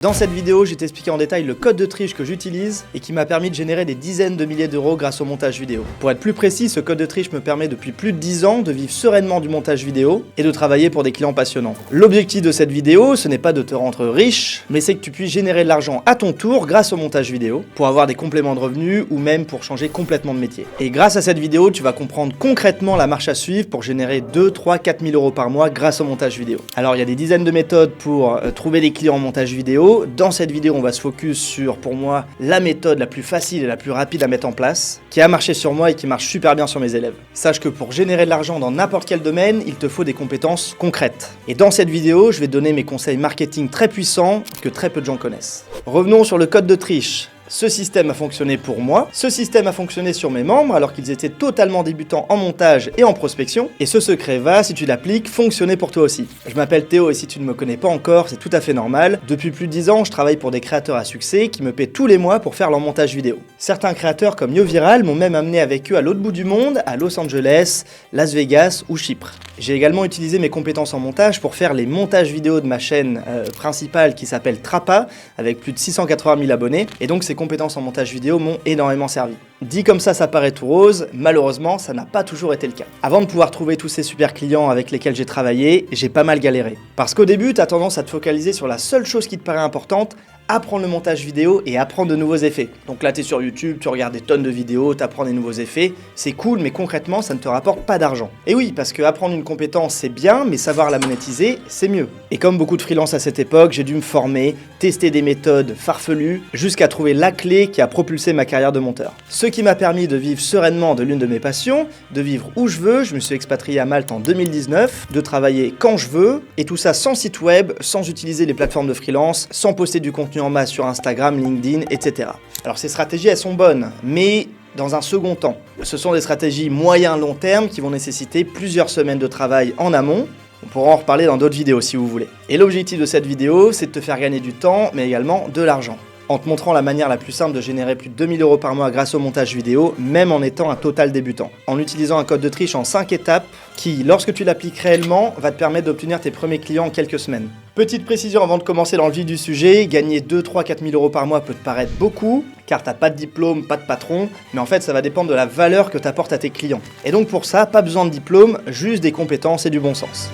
Dans cette vidéo, je vais t'expliquer en détail le code de triche que j'utilise et qui m'a permis de générer des dizaines de milliers d'euros grâce au montage vidéo. Pour être plus précis, ce code de triche me permet depuis plus de 10 ans de vivre sereinement du montage vidéo et de travailler pour des clients passionnants. L'objectif de cette vidéo, ce n'est pas de te rendre riche, mais c'est que tu puisses générer de l'argent à ton tour grâce au montage vidéo pour avoir des compléments de revenus ou même pour changer complètement de métier. Et grâce à cette vidéo, tu vas comprendre concrètement la marche à suivre pour générer 2, 3, 4 000 euros par mois grâce au montage vidéo. Alors il y a des dizaines de méthodes pour trouver des clients en montage vidéo. Dans cette vidéo, on va se focus sur, pour moi, la méthode la plus facile et la plus rapide à mettre en place, qui a marché sur moi et qui marche super bien sur mes élèves. Sache que pour générer de l'argent dans n'importe quel domaine, il te faut des compétences concrètes. Et dans cette vidéo, je vais te donner mes conseils marketing très puissants que très peu de gens connaissent. Revenons sur le code de triche. Ce système a fonctionné pour moi, ce système a fonctionné sur mes membres alors qu'ils étaient totalement débutants en montage et en prospection, et ce secret va, si tu l'appliques, fonctionner pour toi aussi. Je m'appelle Théo et si tu ne me connais pas encore, c'est tout à fait normal. Depuis plus de 10 ans, je travaille pour des créateurs à succès qui me paient tous les mois pour faire leur montage vidéo. Certains créateurs comme YoViral m'ont même amené avec eux à l'autre bout du monde, à Los Angeles, Las Vegas ou Chypre. J'ai également utilisé mes compétences en montage pour faire les montages vidéo de ma chaîne principale qui s'appelle Trapa, avec plus de 680 000 abonnés, et donc ces compétences en montage vidéo m'ont énormément servi. Dit comme ça paraît tout rose, malheureusement ça n'a pas toujours été le cas. Avant de pouvoir trouver tous ces super clients avec lesquels j'ai travaillé, j'ai pas mal galéré. Parce qu'au début, tu as tendance à te focaliser sur la seule chose qui te paraît importante, apprendre le montage vidéo et apprendre de nouveaux effets. Donc là, tu es sur YouTube, tu regardes des tonnes de vidéos, tu apprends des nouveaux effets, c'est cool, mais concrètement, ça ne te rapporte pas d'argent. Et oui, parce que apprendre une compétence, c'est bien, mais savoir la monétiser, c'est mieux. Et comme beaucoup de freelances à cette époque, j'ai dû me former, tester des méthodes farfelues, jusqu'à trouver la clé qui a propulsé ma carrière de monteur. Ce qui m'a permis de vivre sereinement de l'une de mes passions, de vivre où je veux, je me suis expatrié à Malte en 2019, de travailler quand je veux, et tout ça sans site web, sans utiliser les plateformes de freelance, sans poster du contenu en masse sur Instagram, LinkedIn, etc. Alors ces stratégies, elles sont bonnes, mais dans un second temps. Ce sont des stratégies moyen-long terme qui vont nécessiter plusieurs semaines de travail en amont. On pourra en reparler dans d'autres vidéos si vous voulez. Et l'objectif de cette vidéo, c'est de te faire gagner du temps, mais également de l'argent. En te montrant la manière la plus simple de générer plus de 2000 euros par mois grâce au montage vidéo, même en étant un total débutant. En utilisant un code de triche en 5 étapes qui, lorsque tu l'appliques réellement, va te permettre d'obtenir tes premiers clients en quelques semaines. Petite précision avant de commencer dans le vif du sujet, gagner 2, 3, 4 000 euros par mois peut te paraître beaucoup, car t'as pas de diplôme, pas de patron, mais en fait ça va dépendre de la valeur que tu apportes à tes clients. Et donc pour ça, pas besoin de diplôme, juste des compétences et du bon sens.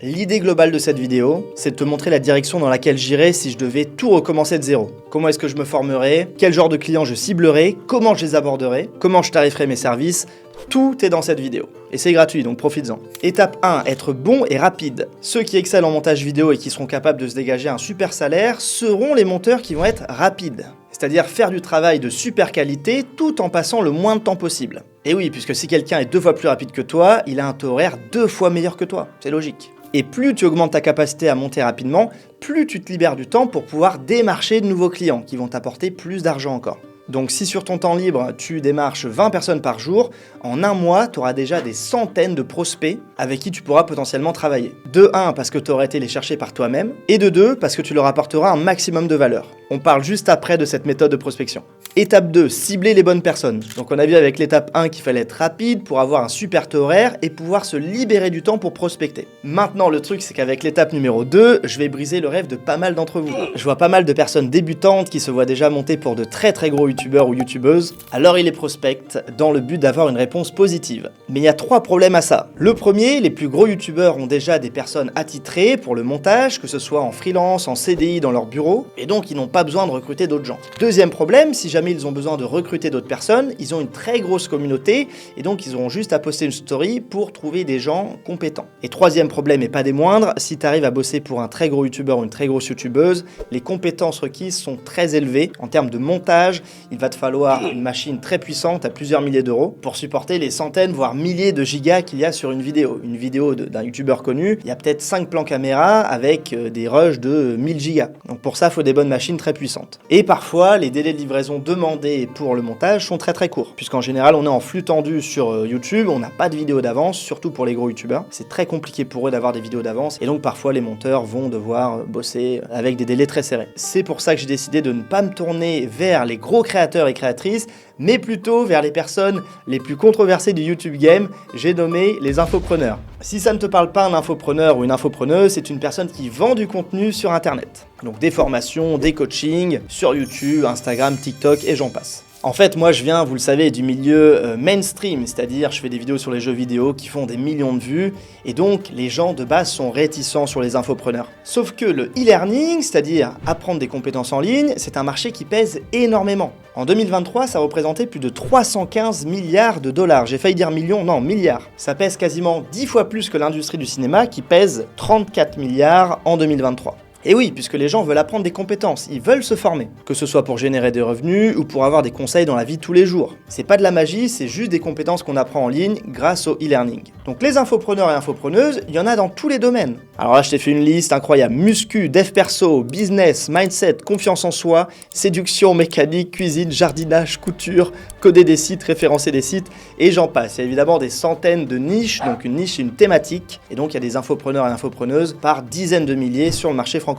L'idée globale de cette vidéo, c'est de te montrer la direction dans laquelle j'irais si je devais tout recommencer de zéro. Comment est-ce que je me formerais, quel genre de clients je ciblerais, comment je les aborderais, comment je tariferais mes services, tout est dans cette vidéo. Et c'est gratuit, donc profites-en. Étape 1, être bon et rapide. Ceux qui excellent en montage vidéo et qui seront capables de se dégager un super salaire seront les monteurs qui vont être rapides. C'est-à-dire faire du travail de super qualité tout en passant le moins de temps possible. Et oui, puisque si quelqu'un est 2 fois plus rapide que toi, il a un taux horaire 2 fois meilleur que toi. C'est logique. Et plus tu augmentes ta capacité à monter rapidement, plus tu te libères du temps pour pouvoir démarcher de nouveaux clients qui vont t'apporter plus d'argent encore. Donc si sur ton temps libre, tu démarches 20 personnes par jour, en un mois, tu auras déjà des centaines de prospects avec qui tu pourras potentiellement travailler. De 1, parce que tu auras été les chercher par toi-même, et de 2, parce que tu leur apporteras un maximum de valeur. On parle juste après de cette méthode de prospection. Étape 2, cibler les bonnes personnes. Donc on a vu avec l'étape 1 qu'il fallait être rapide pour avoir un super taux horaire et pouvoir se libérer du temps pour prospecter. Maintenant le truc c'est qu'avec l'étape numéro 2, je vais briser le rêve de pas mal d'entre vous. Je vois pas mal de personnes débutantes qui se voient déjà monter pour de très gros youtubeurs ou youtubeuses, alors ils les prospectent dans le but d'avoir une réponse positive. Mais il y a 3 problèmes à ça. Le premier, les plus gros youtubeurs ont déjà des personnes attitrées pour le montage, que ce soit en freelance, en CDI dans leur bureau, et donc ils n'ont pas besoin de recruter d'autres gens. Deuxième problème, si jamais ils ont besoin de recruter d'autres personnes, ils ont une très grosse communauté, et donc ils auront juste à poster une story pour trouver des gens compétents. Et troisième problème, et pas des moindres, si tu arrives à bosser pour un très gros youtubeur ou une très grosse youtubeuse, les compétences requises sont très élevées. En termes de montage, il va te falloir une machine très puissante à plusieurs milliers d'euros pour supporter les centaines voire milliers de gigas qu'il y a sur une vidéo. Une vidéo d'un youtubeur connu, il y a peut-être 5 plans caméra avec des rushs de 1000 gigas. Donc pour ça, il faut des bonnes machines très puissantes. Et parfois, les délais de livraison demandés pour le montage sont très courts, puisqu'en général, on est en flux tendu sur YouTube, on n'a pas de vidéo d'avance, surtout pour les gros youtubeurs. C'est très compliqué pour eux d'avoir des vidéos d'avance, et donc parfois les monteurs vont devoir bosser avec des délais très serrés. C'est pour ça que j'ai décidé de ne pas me tourner vers les gros créateurs créateurs et créatrices, mais plutôt vers les personnes les plus controversées du YouTube Game, j'ai nommé les infopreneurs. Si ça ne te parle pas, un infopreneur ou une infopreneuse, c'est une personne qui vend du contenu sur Internet. Donc des formations, des coachings, sur YouTube, Instagram, TikTok et j'en passe. En fait, moi je viens, vous le savez, du milieu mainstream, c'est-à-dire je fais des vidéos sur les jeux vidéo qui font des millions de vues, et donc les gens de base sont réticents sur les infopreneurs. Sauf que le e-learning, c'est-à-dire apprendre des compétences en ligne, c'est un marché qui pèse énormément. En 2023, ça représentait plus de 315 milliards de dollars. J'ai failli dire millions, non, milliards. Ça pèse quasiment 10 fois plus que l'industrie du cinéma qui pèse 34 milliards en 2023. Et oui, puisque les gens veulent apprendre des compétences, ils veulent se former, que ce soit pour générer des revenus ou pour avoir des conseils dans la vie de tous les jours. C'est pas de la magie, c'est juste des compétences qu'on apprend en ligne grâce au e-learning. Donc les infopreneurs et infopreneuses, il y en a dans tous les domaines. Alors là, je t'ai fait une liste incroyable: muscu, dev perso, business, mindset, confiance en soi, séduction, mécanique, cuisine, jardinage, couture, coder des sites, référencer des sites, et j'en passe. Il y a évidemment des centaines de niches, donc une niche c'est une thématique, et donc il y a des infopreneurs et infopreneuses par dizaines de milliers sur le marché francophone.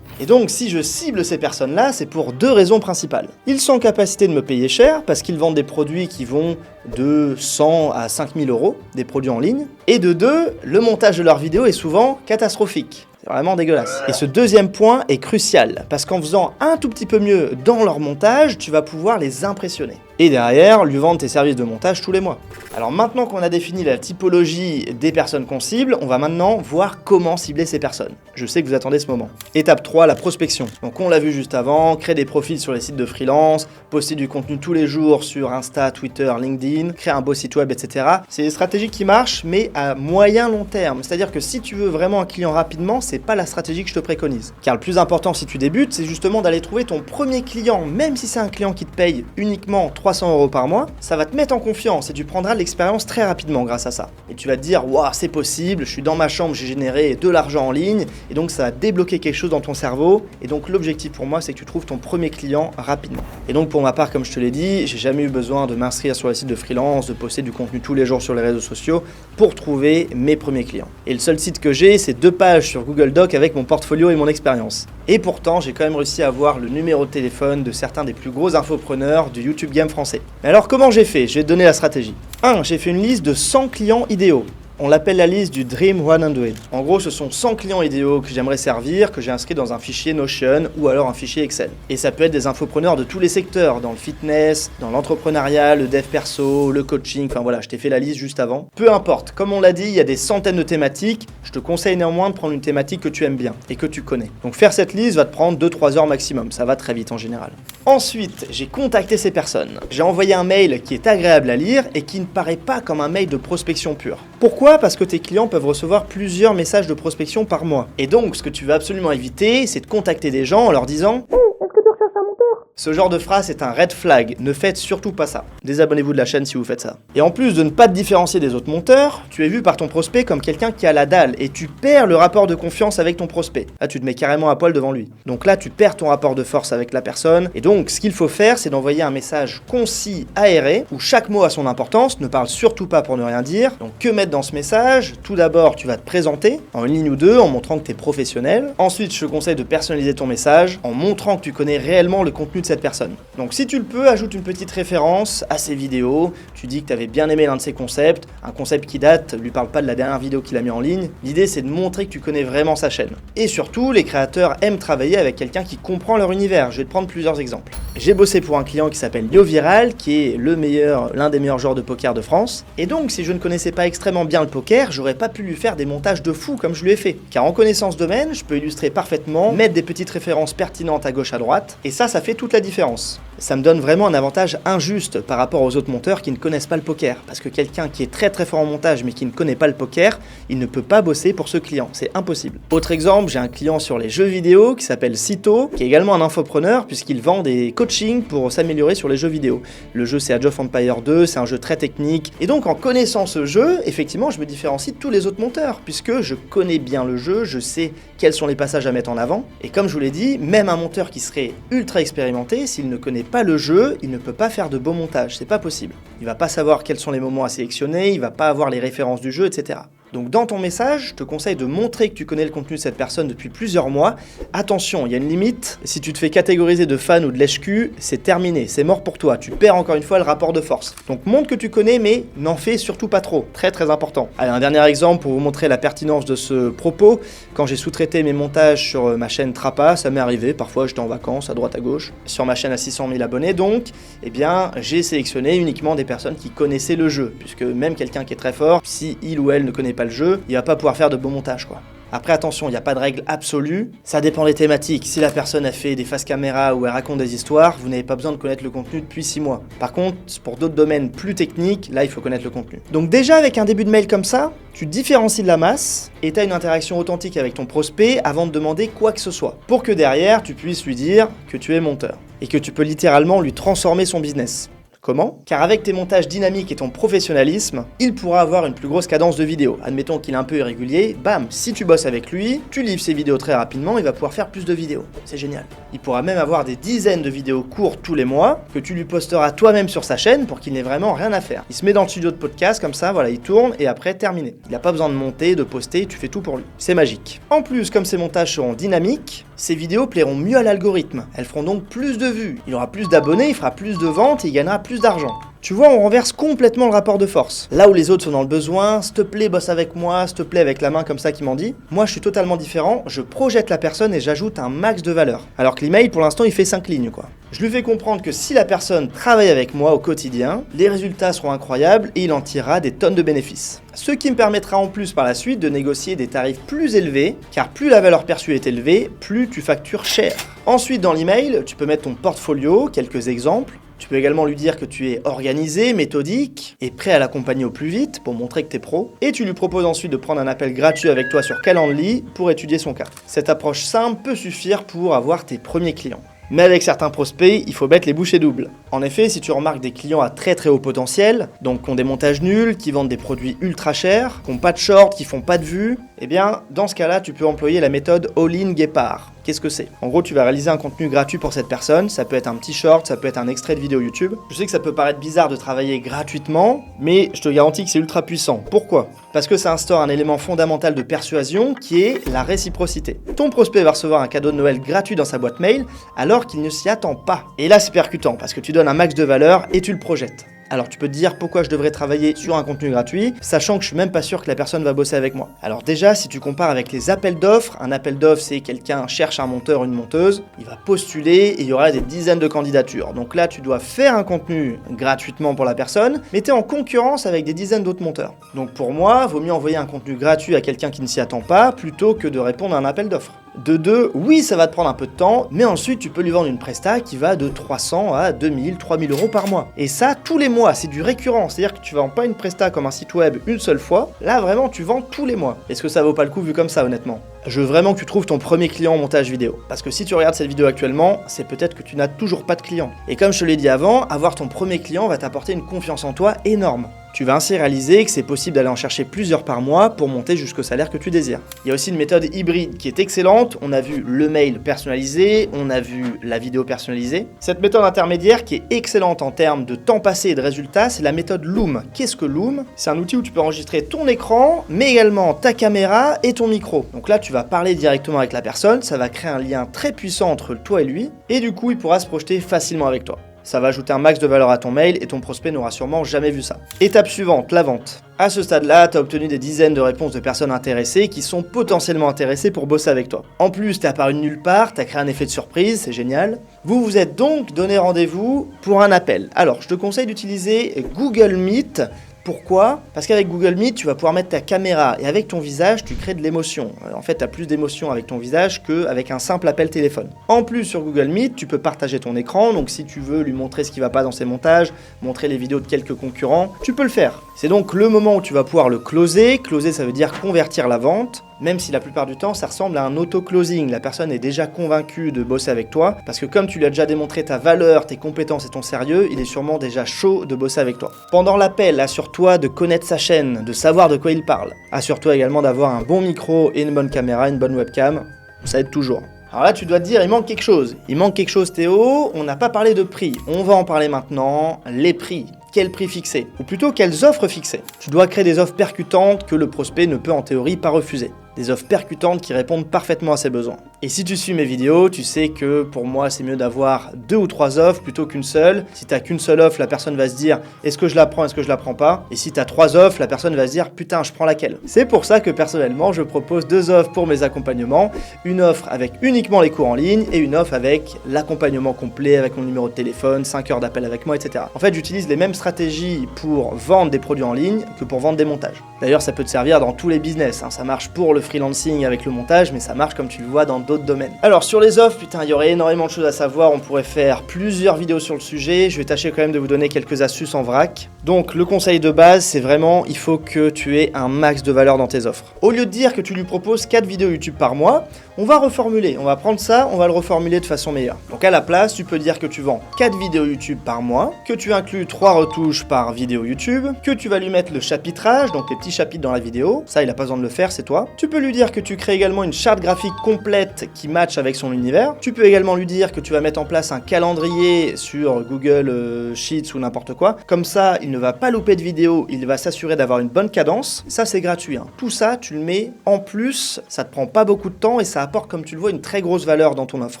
Et donc si je cible ces personnes-là, c'est pour deux raisons principales. Ils sont en capacité de me payer cher, parce qu'ils vendent des produits qui vont de 100 à 5000 euros, des produits en ligne, et de deux, le montage de leurs vidéos est souvent catastrophique. C'est vraiment dégueulasse. Et ce deuxième point est crucial, parce qu'en faisant un tout petit peu mieux dans leur montage, tu vas pouvoir les impressionner. Et derrière, lui vendre tes services de montage tous les mois. Alors maintenant qu'on a défini la typologie des personnes qu'on cible, on va maintenant voir comment cibler ces personnes. Je sais que vous attendez ce moment. Étape 3, la prospection. Donc on l'a vu juste avant, créer des profils sur les sites de freelance, poster du contenu tous les jours sur Insta, Twitter, LinkedIn, créer un beau site web, etc. C'est des stratégies qui marchent, mais à moyen long terme. C'est-à-dire que si tu veux vraiment un client rapidement, c'est pas la stratégie que je te préconise. Car le plus important si tu débutes, c'est justement d'aller trouver ton premier client, même si c'est un client qui te paye uniquement 300 euros par mois, ça va te mettre en confiance et tu prendras de l'expérience très rapidement grâce à ça. Et tu vas te dire, waouh, c'est possible, je suis dans ma chambre, j'ai généré de l'argent en ligne, et donc ça va débloquer quelque chose dans ton cerveau. Et donc l'objectif pour moi, c'est que tu trouves ton premier client rapidement. Et donc pour ma part, comme je te l'ai dit, j'ai jamais eu besoin de m'inscrire sur les sites de freelance, de poster du contenu tous les jours sur les réseaux sociaux pour trouver mes premiers clients. Et le seul site que j'ai, c'est 2 pages sur Google Doc avec mon portfolio et mon expérience. Et pourtant, j'ai quand même réussi à avoir le numéro de téléphone de certains des plus gros infopreneurs du YouTube Game français. Mais alors comment j'ai fait? Je vais te donner la stratégie. 1. J'ai fait une liste de 100 clients idéaux. On l'appelle la liste du Dream 100. En gros, ce sont 100 clients idéaux que j'aimerais servir, que j'ai inscrits dans un fichier Notion ou alors un fichier Excel. Et ça peut être des infopreneurs de tous les secteurs, dans le fitness, dans l'entrepreneuriat, le dev perso, le coaching, enfin voilà, je t'ai fait la liste juste avant. Peu importe, comme on l'a dit, il y a des centaines de thématiques, je te conseille néanmoins de prendre une thématique que tu aimes bien et que tu connais. Donc faire cette liste va te prendre 2-3 heures maximum, ça va très vite en général. Ensuite, j'ai contacté ces personnes. J'ai envoyé un mail qui est agréable à lire et qui ne paraît pas comme un mail de prospection pure. Pourquoi ? Parce que tes clients peuvent recevoir plusieurs messages de prospection par mois. Et donc, ce que tu veux absolument éviter, c'est de contacter des gens en leur disant « Est-ce que tu recherches un monteur ?» Ce genre de phrase est un red flag, ne faites surtout pas ça. Désabonnez-vous de la chaîne si vous faites ça. Et en plus de ne pas te différencier des autres monteurs, tu es vu par ton prospect comme quelqu'un qui a la dalle et tu perds le rapport de confiance avec ton prospect. Là, tu te mets carrément à poil devant lui. Donc là, tu perds ton rapport de force avec la personne. Et donc, ce qu'il faut faire, c'est d'envoyer un message concis, aéré, où chaque mot a son importance, ne parle surtout pas pour ne rien dire. Donc, que mettre dans ce message? Tout d'abord, tu vas te présenter en une ligne ou deux en montrant que tu es professionnel. Ensuite, je te conseille de personnaliser ton message en montrant que tu connais réellement le contenu de cette personne. Donc si tu le peux, ajoute une petite référence à ses vidéos, tu dis que tu avais bien aimé l'un de ses concepts, un concept qui date, lui parle pas de la dernière vidéo qu'il a mis en ligne. L'idée c'est de montrer que tu connais vraiment sa chaîne. Et surtout, les créateurs aiment travailler avec quelqu'un qui comprend leur univers. Je vais te prendre plusieurs exemples. J'ai bossé pour un client qui s'appelle YoViral, qui est l'un des meilleurs joueurs de poker de France. Et donc, si je ne connaissais pas extrêmement bien le poker, j'aurais pas pu lui faire des montages de fou comme je lui ai fait. Car en connaissant ce domaine, je peux illustrer parfaitement, mettre des petites références pertinentes à gauche à droite, et ça fait toute la différence. Ça me donne vraiment un avantage injuste par rapport aux autres monteurs qui ne connaissent pas le poker. Parce que quelqu'un qui est très fort en montage mais qui ne connaît pas le poker, il ne peut pas bosser pour ce client, c'est impossible. Autre exemple, j'ai un client sur les jeux vidéo qui s'appelle Cito, qui est également un infopreneur puisqu'il vend des coachings pour s'améliorer sur les jeux vidéo. Le jeu c'est Age of Empires 2, c'est un jeu très technique. Et donc en connaissant ce jeu, effectivement je me différencie de tous les autres monteurs puisque je connais bien le jeu, je sais quels sont les passages à mettre en avant. Et comme je vous l'ai dit, même un monteur qui serait ultra expérimenté, s'il ne connaît pas le jeu, il ne peut pas faire de beaux montages, c'est pas possible. Il va pas savoir quels sont les moments à sélectionner, il va pas avoir les références du jeu, etc. Donc dans ton message, je te conseille de montrer que tu connais le contenu de cette personne depuis plusieurs mois. Attention, il y a une limite. Si tu te fais catégoriser de fan ou de lèche-cul, c'est terminé, c'est mort pour toi. Tu perds encore une fois le rapport de force. Donc montre que tu connais, mais n'en fais surtout pas trop. Très très important. Allez, un dernier exemple pour vous montrer la pertinence de ce propos. Quand j'ai sous-traité mes montages sur ma chaîne Trappa, ça m'est arrivé. Parfois j'étais en vacances à droite à gauche. Sur ma chaîne à 600 000 abonnés donc, eh bien j'ai sélectionné uniquement des personnes qui connaissaient le jeu. Puisque même quelqu'un qui est très fort, si il ou elle ne connaît pas le jeu, il va pas pouvoir faire de beaux montages quoi. Après attention, il n'y a pas de règle absolue, ça dépend des thématiques. Si la personne a fait des faces caméra ou elle raconte des histoires, vous n'avez pas besoin de connaître le contenu depuis 6 mois. Par contre, pour d'autres domaines plus techniques, là il faut connaître le contenu. Donc déjà avec un début de mail comme ça, tu te différencies de la masse et tu as une interaction authentique avec ton prospect avant de demander quoi que ce soit. Pour que derrière, tu puisses lui dire que tu es monteur et que tu peux littéralement lui transformer son business. Comment ? Car avec tes montages dynamiques et ton professionnalisme, il pourra avoir une plus grosse cadence de vidéos. Admettons qu'il est un peu irrégulier, bam, si tu bosses avec lui, tu livres ses vidéos très rapidement, il va pouvoir faire plus de vidéos. C'est génial. Il pourra même avoir des dizaines de vidéos courtes tous les mois, que tu lui posteras toi-même sur sa chaîne pour qu'il n'ait vraiment rien à faire. Il se met dans le studio de podcast comme ça, voilà, il tourne et après terminé. Il n'a pas besoin de monter, de poster, tu fais tout pour lui. C'est magique. En plus, comme ces montages seront dynamiques, ces vidéos plairont mieux à l'algorithme. Elles feront donc plus de vues. Il aura plus d'abonnés, il fera plus de ventes et il gagnera plus d'argent. Tu vois, on renverse complètement le rapport de force. Là où les autres sont dans le besoin, s'il te plaît, bosse avec moi, s'il te plaît, avec la main comme ça qui m'en dit. Moi, je suis totalement différent, je projette la personne et j'ajoute un max de valeur. Alors que l'email, pour l'instant, il fait 5 lignes, quoi. Je lui fais comprendre que si la personne travaille avec moi au quotidien, les résultats seront incroyables et il en tirera des tonnes de bénéfices. Ce qui me permettra en plus par la suite de négocier des tarifs plus élevés, car plus la valeur perçue est élevée, plus tu factures cher. Ensuite, dans l'email, tu peux mettre ton portfolio, quelques exemples. Tu peux également lui dire que tu es organisé, méthodique et prêt à l'accompagner au plus vite pour montrer que tu es pro. Et tu lui proposes ensuite de prendre un appel gratuit avec toi sur Calendly pour étudier son cas. Cette approche simple peut suffire pour avoir tes premiers clients. Mais avec certains prospects, il faut mettre les bouchées doubles. En effet, si tu remarques des clients à très très haut potentiel, donc qui ont des montages nuls, qui vendent des produits ultra chers, qui n'ont pas de short, qui font pas de vues, eh bien, dans ce cas-là, tu peux employer la méthode All-in Guépard. Qu'est-ce que c'est ? En gros, tu vas réaliser un contenu gratuit pour cette personne, ça peut être un petit short, ça peut être un extrait de vidéo YouTube. Je sais que ça peut paraître bizarre de travailler gratuitement, mais je te garantis que c'est ultra puissant. Pourquoi ? Parce que ça instaure un élément fondamental de persuasion qui est la réciprocité. Ton prospect va recevoir un cadeau de Noël gratuit dans sa boîte mail alors qu'il ne s'y attend pas. Et là, c'est percutant parce que tu donnes un max de valeur et tu le projettes. Alors tu peux te dire pourquoi je devrais travailler sur un contenu gratuit, sachant que je suis même pas sûr que la personne va bosser avec moi. Alors déjà, si tu compares avec les appels d'offres, un appel d'offres c'est quelqu'un cherche un monteur, une monteuse, il va postuler et il y aura des dizaines de candidatures. Donc là, tu dois faire un contenu gratuitement pour la personne, mais tu es en concurrence avec des dizaines d'autres monteurs. Donc pour moi, vaut mieux envoyer un contenu gratuit à quelqu'un qui ne s'y attend pas, plutôt que de répondre à un appel d'offres. De deux, oui, ça va te prendre un peu de temps, mais ensuite tu peux lui vendre une presta qui va de 300 à 2000, 3000 euros par mois. Et ça, tous les mois, c'est du récurrent, c'est-à-dire que tu vends pas une presta comme un site web une seule fois, là vraiment tu vends tous les mois. Est-ce que ça vaut pas le coup vu comme ça honnêtement ? Je veux vraiment que tu trouves ton premier client en montage vidéo. Parce que si tu regardes cette vidéo actuellement, c'est peut-être que tu n'as toujours pas de client. Et comme je te l'ai dit avant, avoir ton premier client va t'apporter une confiance en toi énorme. Tu vas ainsi réaliser que c'est possible d'aller en chercher plusieurs par mois pour monter jusqu'au salaire que tu désires. Il y a aussi une méthode hybride qui est excellente. On a vu le mail personnalisé, on a vu la vidéo personnalisée. Cette méthode intermédiaire qui est excellente en termes de temps passé et de résultats, c'est la méthode Loom. Qu'est-ce que Loom ? C'est un outil où tu peux enregistrer ton écran, mais également ta caméra et ton micro. Donc là, tu vas parler directement avec la personne, ça va créer un lien très puissant entre toi et lui, et du coup, il pourra se projeter facilement avec toi. Ça va ajouter un max de valeur à ton mail et ton prospect n'aura sûrement jamais vu ça. Étape suivante, la vente. À ce stade-là, tu as obtenu des dizaines de réponses de personnes intéressées qui sont potentiellement intéressées pour bosser avec toi. En plus, tu es apparu de nulle part, tu as créé un effet de surprise, c'est génial. Vous vous êtes donc donné rendez-vous pour un appel. Alors, je te conseille d'utiliser Google Meet. Pourquoi ? Parce qu'avec Google Meet, tu vas pouvoir mettre ta caméra et avec ton visage, tu crées de l'émotion. En fait, tu as plus d'émotion avec ton visage qu'avec un simple appel téléphone. En plus, sur Google Meet, tu peux partager ton écran. Donc, si tu veux lui montrer ce qui ne va pas dans ses montages, montrer les vidéos de quelques concurrents, tu peux le faire. C'est donc le moment où tu vas pouvoir le closer. Closer, ça veut dire convertir la vente. Même si la plupart du temps, ça ressemble à un auto-closing. La personne est déjà convaincue de bosser avec toi, parce que comme tu lui as déjà démontré ta valeur, tes compétences et ton sérieux, il est sûrement déjà chaud de bosser avec toi. Pendant l'appel, assure-toi de connaître sa chaîne, de savoir de quoi il parle. Assure-toi également d'avoir un bon micro et une bonne caméra, une bonne webcam. Ça aide toujours. Alors là, tu dois te dire, il manque quelque chose. Il manque quelque chose, Théo. On n'a pas parlé de prix. On va en parler maintenant. Les prix. quel prix fixer, ou plutôt quelles offres fixer. Tu dois créer des offres percutantes que le prospect ne peut en théorie pas refuser. Des offres percutantes qui répondent parfaitement à ses besoins. Et si tu suis mes vidéos, tu sais que pour moi c'est mieux d'avoir 2 ou 3 offres plutôt qu'une seule. Si t'as qu'une seule offre, la personne va se dire est-ce que je la prends, est-ce que je la prends pas. Et si t'as 3 offres, la personne va se dire putain je prends laquelle. C'est pour ça que personnellement je propose 2 offres pour mes accompagnements. Une offre avec uniquement les cours en ligne et une offre avec l'accompagnement complet avec mon numéro de téléphone, 5 heures d'appel avec moi, etc. En fait j'utilise les mêmes stratégies pour vendre des produits en ligne que pour vendre des montages. D'ailleurs ça peut te servir dans tous les business, hein. Ça marche pour le freelancing avec le montage, mais ça marche comme tu le vois dans d'autres domaines. Alors sur les offres, putain, il y aurait énormément de choses à savoir, on pourrait faire plusieurs vidéos sur le sujet, je vais tâcher quand même de vous donner quelques astuces en vrac. Donc le conseil de base, c'est vraiment, il faut que tu aies un max de valeur dans tes offres. Au lieu de dire que tu lui proposes 4 vidéos YouTube par mois, on va reformuler, on va prendre ça, on va le reformuler de façon meilleure. Donc à la place, tu peux dire que tu vends 4 vidéos YouTube par mois, que tu inclus 3 retouches par vidéo YouTube, que tu vas lui mettre le chapitrage, donc les petits chapitres dans la vidéo, ça il a pas besoin de le faire, c'est toi. Tu peux lui dire que tu crées également une charte graphique complète qui match avec son univers. Tu peux également lui dire que tu vas mettre en place un calendrier sur Google Sheets ou n'importe quoi. Comme ça, il ne va pas louper de vidéo, il va s'assurer d'avoir une bonne cadence. Ça c'est gratuit, hein. Tout ça, tu le mets en plus, ça te prend pas beaucoup de temps et ça apporte, comme tu le vois, une très grosse valeur dans ton offre.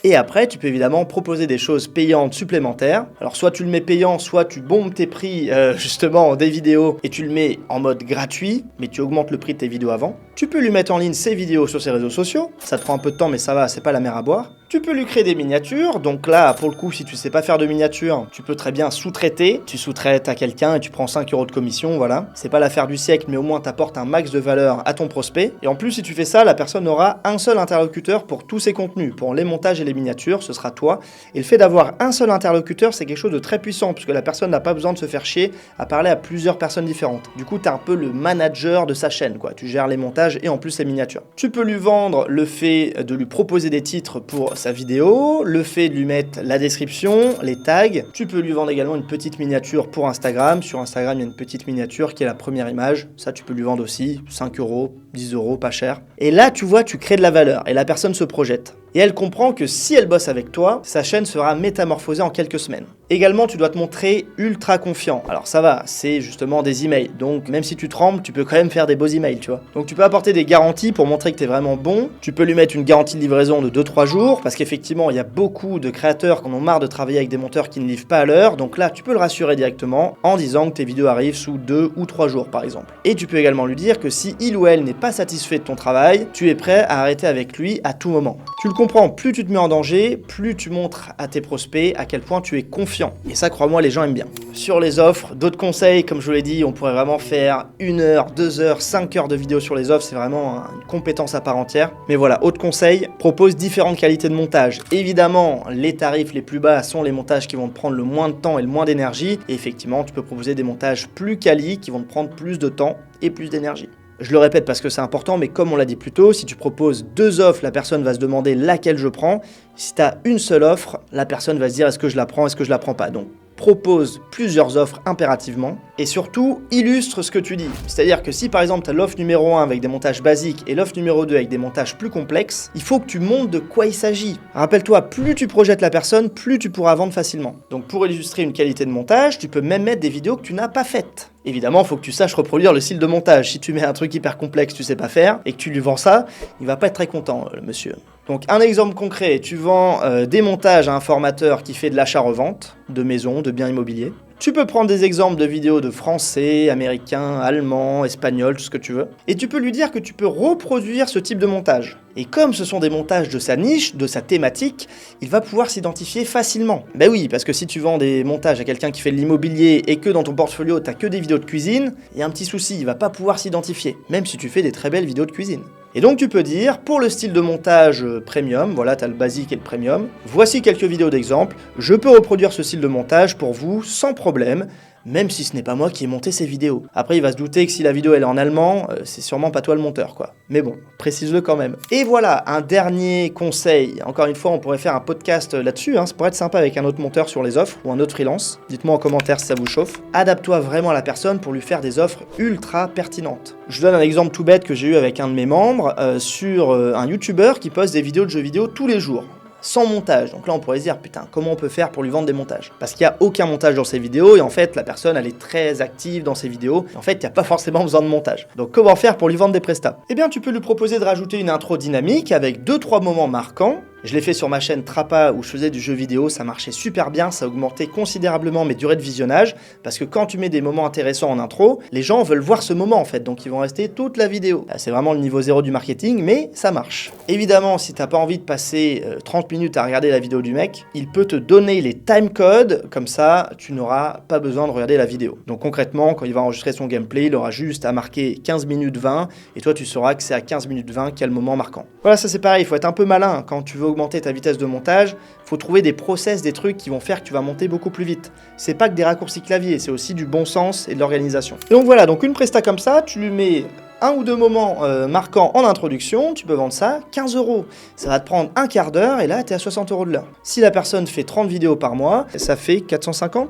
Et après, tu peux évidemment proposer des choses payantes supplémentaires. Alors soit tu le mets payant, soit tu bombes tes prix justement des vidéos et tu le mets en mode gratuit, mais tu augmentes le prix de tes vidéos avant. Tu peux lui mettre en ligne ses vidéos sur ses réseaux sociaux, ça te prend un peu de temps mais ça va, c'est pas la mer à boire. Tu peux lui créer des miniatures, donc là pour le coup si tu sais pas faire de miniatures, tu peux très bien sous-traiter, tu sous-traites à quelqu'un et tu prends 5 € de commission, voilà. C'est pas l'affaire du siècle mais au moins t'apportes un max de valeur à ton prospect. Et en plus si tu fais ça, la personne aura un seul interlocuteur pour tous ses contenus, pour les montages et les miniatures, ce sera toi. Et le fait d'avoir un seul interlocuteur c'est quelque chose de très puissant puisque la personne n'a pas besoin de se faire chier à parler à plusieurs personnes différentes. Du coup t'es un peu le manager de sa chaîne quoi, tu gères les montages et en plus les miniatures. Tu peux lui vendre le fait de lui proposer des titres pour sa vidéo, le fait de lui mettre la description, les tags. Tu peux lui vendre également une petite miniature pour Instagram. Sur Instagram, il y a une petite miniature qui est la première image. Ça, tu peux lui vendre aussi 5 €, 10 €, pas cher. Et là, tu vois, tu crées de la valeur et la personne se projette. Et elle comprend que si elle bosse avec toi, sa chaîne sera métamorphosée en quelques semaines. Également, tu dois te montrer ultra confiant. Alors ça va, c'est justement des emails. Donc même si tu trembles, tu peux quand même faire des beaux emails, tu vois. Donc tu peux apporter des garanties pour montrer que tu es vraiment bon. Tu peux lui mettre une garantie de livraison de 2-3 jours parce qu'effectivement, il y a beaucoup de créateurs qui en ont marre de travailler avec des monteurs qui ne livrent pas à l'heure. Donc là, tu peux le rassurer directement en disant que tes vidéos arrivent sous 2 ou 3 jours par exemple. Et tu peux également lui dire que si il ou elle n'est pas satisfait de ton travail, tu es prêt à arrêter avec lui à tout moment. Tu le comprends, plus tu te mets en danger, plus tu montres à tes prospects à quel point tu es confiant. Et ça, crois-moi, les gens aiment bien. Sur les offres, d'autres conseils, comme je vous l'ai dit, on pourrait vraiment faire 1 heure, 2 heures, 5 heures de vidéos sur les offres, c'est vraiment une compétence à part entière. Mais voilà, autre conseil, propose différentes qualités de montage. Évidemment, les tarifs les plus bas sont les montages qui vont te prendre le moins de temps et le moins d'énergie. Et effectivement, tu peux proposer des montages plus quali qui vont te prendre plus de temps et plus d'énergie. Je le répète parce que c'est important, mais comme on l'a dit plus tôt, si tu proposes 2 offres, la personne va se demander laquelle je prends. Si tu as une seule offre, la personne va se dire est-ce que je la prends, est-ce que je la prends pas. Donc propose plusieurs offres impérativement et surtout illustre ce que tu dis. C'est-à-dire que si par exemple tu as l'offre numéro 1 avec des montages basiques et l'offre numéro 2 avec des montages plus complexes, il faut que tu montres de quoi il s'agit. Rappelle-toi, plus tu projettes la personne, plus tu pourras vendre facilement. Donc pour illustrer une qualité de montage, tu peux même mettre des vidéos que tu n'as pas faites. Évidemment, il faut que tu saches reproduire le style de montage. Si tu mets un truc hyper complexe que tu sais pas faire et que tu lui vends ça, il va pas être très content, le monsieur. Donc un exemple concret, tu vends des montages à un formateur qui fait de l'achat-revente, de maisons, de biens immobiliers. Tu peux prendre des exemples de vidéos de français, américain, allemand, espagnol, tout ce que tu veux. Et tu peux lui dire que tu peux reproduire ce type de montage. Et comme ce sont des montages de sa niche, de sa thématique, il va pouvoir s'identifier facilement. Ben oui, parce que si tu vends des montages à quelqu'un qui fait de l'immobilier et que dans ton portfolio, t'as que des vidéos de cuisine, il y a un petit souci, il va pas pouvoir s'identifier, même si tu fais des très belles vidéos de cuisine. Et donc tu peux dire, pour le style de montage premium, voilà, tu as le basique et le premium, voici quelques vidéos d'exemple, je peux reproduire ce style de montage pour vous sans problème, même si ce n'est pas moi qui ai monté ces vidéos. Après, il va se douter que si la vidéo elle est en allemand, c'est sûrement pas toi le monteur, quoi. Mais bon, précise-le quand même. Et voilà, un dernier conseil. Encore une fois, on pourrait faire un podcast là-dessus, hein. Ça pourrait être sympa avec un autre monteur sur les offres ou un autre freelance. Dites-moi en commentaire si ça vous chauffe. Adapte-toi vraiment à la personne pour lui faire des offres ultra pertinentes. Je donne un exemple tout bête que j'ai eu avec un de mes membres sur un YouTuber qui poste des vidéos de jeux vidéo tous les jours. sans montage. Donc là, on pourrait se dire, putain, comment on peut faire pour lui vendre des montages? Parce qu'il n'y a aucun montage dans ses vidéos et en fait, la personne, elle est très active dans ses vidéos. Et en fait, il n'y a pas forcément besoin de montage. Donc, comment faire pour lui vendre des prestats? Eh bien, tu peux lui proposer de rajouter une intro dynamique avec 2-3 moments marquants. Je l'ai fait sur ma chaîne Trappa où je faisais du jeu vidéo, ça marchait super bien, ça augmentait considérablement mes durées de visionnage parce que quand tu mets des moments intéressants en intro, les gens veulent voir ce moment en fait, donc ils vont rester toute la vidéo. C'est vraiment le niveau 0 du marketing, mais ça marche. Évidemment, si t'as pas envie de passer 30 minutes à regarder la vidéo du mec, il peut te donner les timecodes, comme ça tu n'auras pas besoin de regarder la vidéo. Donc concrètement, quand il va enregistrer son gameplay, il aura juste à marquer 15 minutes 20 et toi tu sauras que c'est à 15 minutes 20 quel moment marquant. Voilà, ça c'est pareil, il faut être un peu malin quand tu veux augmenter ta vitesse de montage, faut trouver des process, des trucs qui vont faire que tu vas monter beaucoup plus vite. C'est pas que des raccourcis clavier, c'est aussi du bon sens et de l'organisation. Et donc voilà, donc une presta comme ça, tu lui mets 1 ou 2 moments marquants en introduction, tu peux vendre ça 15 €. Ça va te prendre un quart d'heure et là, tu es à 60 € de l'heure. Si la personne fait 30 vidéos par mois, ça fait 450.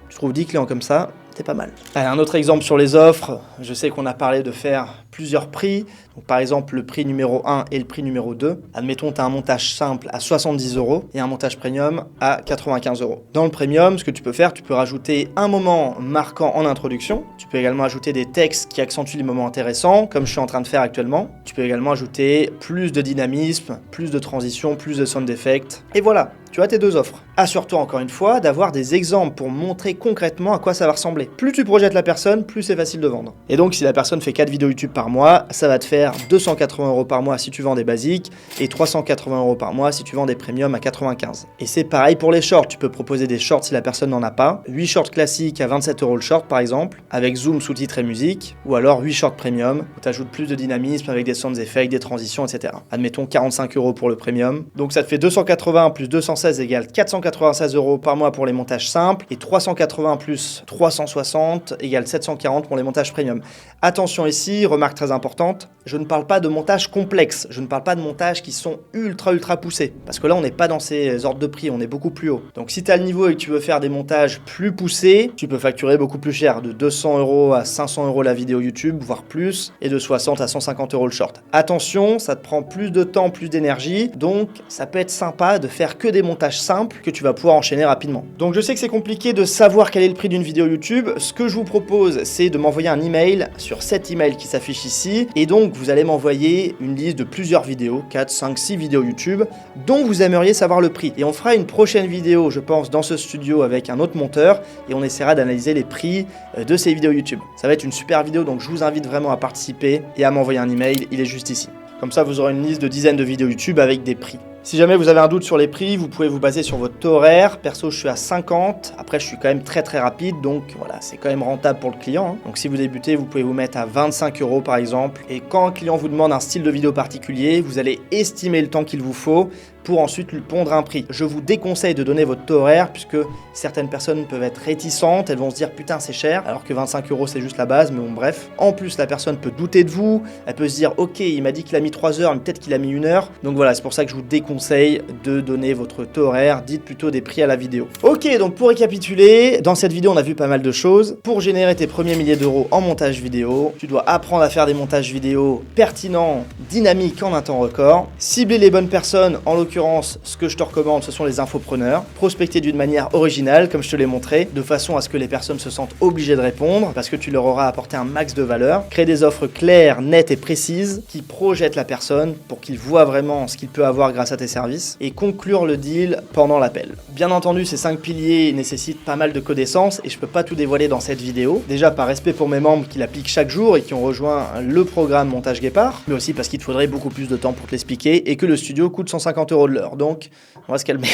Tu trouves 10 clients comme ça, c'est pas mal. Allez, un autre exemple sur les offres, je sais qu'on a parlé de faire plusieurs prix. Donc, par exemple, le prix numéro 1 et le prix numéro 2. Admettons, tu as un montage simple à 70 € et un montage premium à 95 €. Dans le premium, ce que tu peux faire, tu peux rajouter un moment marquant en introduction. Tu peux également ajouter des textes qui accentuent les moments intéressants, comme je suis en train de faire actuellement. Tu peux également ajouter plus de dynamisme, plus de transition, plus de sound effect. Et voilà, tu as tes 2 offres. Assure-toi encore une fois d'avoir des exemples pour montrer concrètement à quoi ça va ressembler. Plus tu projettes la personne, plus c'est facile de vendre. Et donc, si la personne fait 4 vidéos YouTube par mois, ça va te faire 280 € par mois si tu vends des basiques et 380 € par mois si tu vends des premiums à 95. Et c'est pareil pour les shorts. Tu peux proposer des shorts si la personne n'en a pas. 8 shorts classiques à 27 € le short par exemple, avec zoom, sous-titres et musique. Ou alors 8 shorts premium où tu ajoutes plus de dynamisme avec des sound effects, des transitions, etc. Admettons 45 € pour le premium. Donc ça te fait 280 plus 216 égale 496 € par mois pour les montages simples et 380 plus 360 égale 740 pour les montages premium. Attention ici, remarque très importante, je ne parle pas de montage complexe, je ne parle pas de montages qui sont ultra poussés, parce que là on n'est pas dans ces ordres de prix, on est beaucoup plus haut. Donc si tu as le niveau et que tu veux faire des montages plus poussés, tu peux facturer beaucoup plus cher, de 200 € à 500 € la vidéo YouTube, voire plus, et de 60 à 150 € le short. Attention, ça te prend plus de temps, plus d'énergie, donc ça peut être sympa de faire que des montages simples que tu vas pouvoir enchaîner rapidement. Donc je sais que c'est compliqué de savoir quel est le prix d'une vidéo YouTube, ce que je vous propose c'est de m'envoyer un email sur cet email qui s'affiche ici, et donc vous allez m'envoyer une liste de plusieurs vidéos, 4, 5, 6 vidéos YouTube, dont vous aimeriez savoir le prix. Et on fera une prochaine vidéo, je pense, dans ce studio avec un autre monteur, et on essaiera d'analyser les prix de ces vidéos YouTube. Ça va être une super vidéo, donc je vous invite vraiment à participer et à m'envoyer un email, il est juste ici. Comme ça, vous aurez une liste de dizaines de vidéos YouTube avec des prix. Si jamais vous avez un doute sur les prix, vous pouvez vous baser sur votre taux horaire. Perso, je suis à 50. Après, je suis quand même très rapide, donc voilà, c'est quand même rentable pour le client. Donc si vous débutez, vous pouvez vous mettre à 25 € par exemple. Et quand un client vous demande un style de vidéo particulier, vous allez estimer le temps qu'il vous faut pour ensuite lui pondre un prix. Je vous déconseille de donner votre taux horaire puisque certaines personnes peuvent être réticentes, elles vont se dire putain c'est cher, alors que 25 € c'est juste la base, mais bon bref. En plus la personne peut douter de vous, elle peut se dire ok il m'a dit qu'il a mis 3 heures, mais peut-être qu'il a mis 1 heure. Donc voilà, c'est pour ça que je vous déconseille de donner votre taux horaire, dites plutôt des prix à la vidéo. Ok, donc pour récapituler, dans cette vidéo on a vu pas mal de choses. Pour générer tes premiers milliers d'euros en montage vidéo, tu dois apprendre à faire des montages vidéo pertinents, dynamiques en un temps record, cibler les bonnes personnes, en l'occurrence ce que je te recommande ce sont les infopreneurs, prospecter d'une manière originale comme je te l'ai montré, de façon à ce que les personnes se sentent obligées de répondre parce que tu leur auras apporté un max de valeur, créer des offres claires, nettes et précises qui projettent la personne pour qu'il voit vraiment ce qu'il peut avoir grâce à tes services et conclure le deal pendant l'appel. Bien entendu, ces 5 piliers nécessitent pas mal de connaissances et je peux pas tout dévoiler dans cette vidéo, déjà par respect pour mes membres qui l'appliquent chaque jour et qui ont rejoint le programme Montage Guépard, mais aussi parce qu'il te faudrait beaucoup plus de temps pour te l'expliquer et que le studio coûte 150 € de l'heure, donc on va se calmer.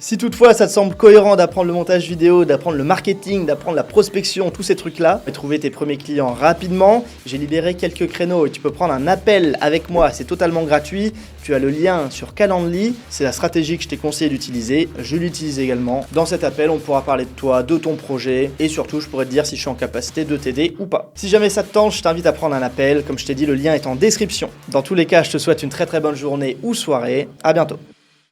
Si toutefois ça te semble cohérent d'apprendre le montage vidéo, d'apprendre le marketing, d'apprendre la prospection, tous ces trucs-là, et trouver tes premiers clients rapidement, j'ai libéré quelques créneaux et tu peux prendre un appel avec moi, c'est totalement gratuit. Tu as le lien sur Calendly, c'est la stratégie que je t'ai conseillé d'utiliser, je l'utilise également. Dans cet appel, on pourra parler de toi, de ton projet, et surtout je pourrai te dire si je suis en capacité de t'aider ou pas. Si jamais ça te tente, je t'invite à prendre un appel, comme je t'ai dit, le lien est en description. Dans tous les cas, je te souhaite une très bonne journée ou soirée, à bientôt.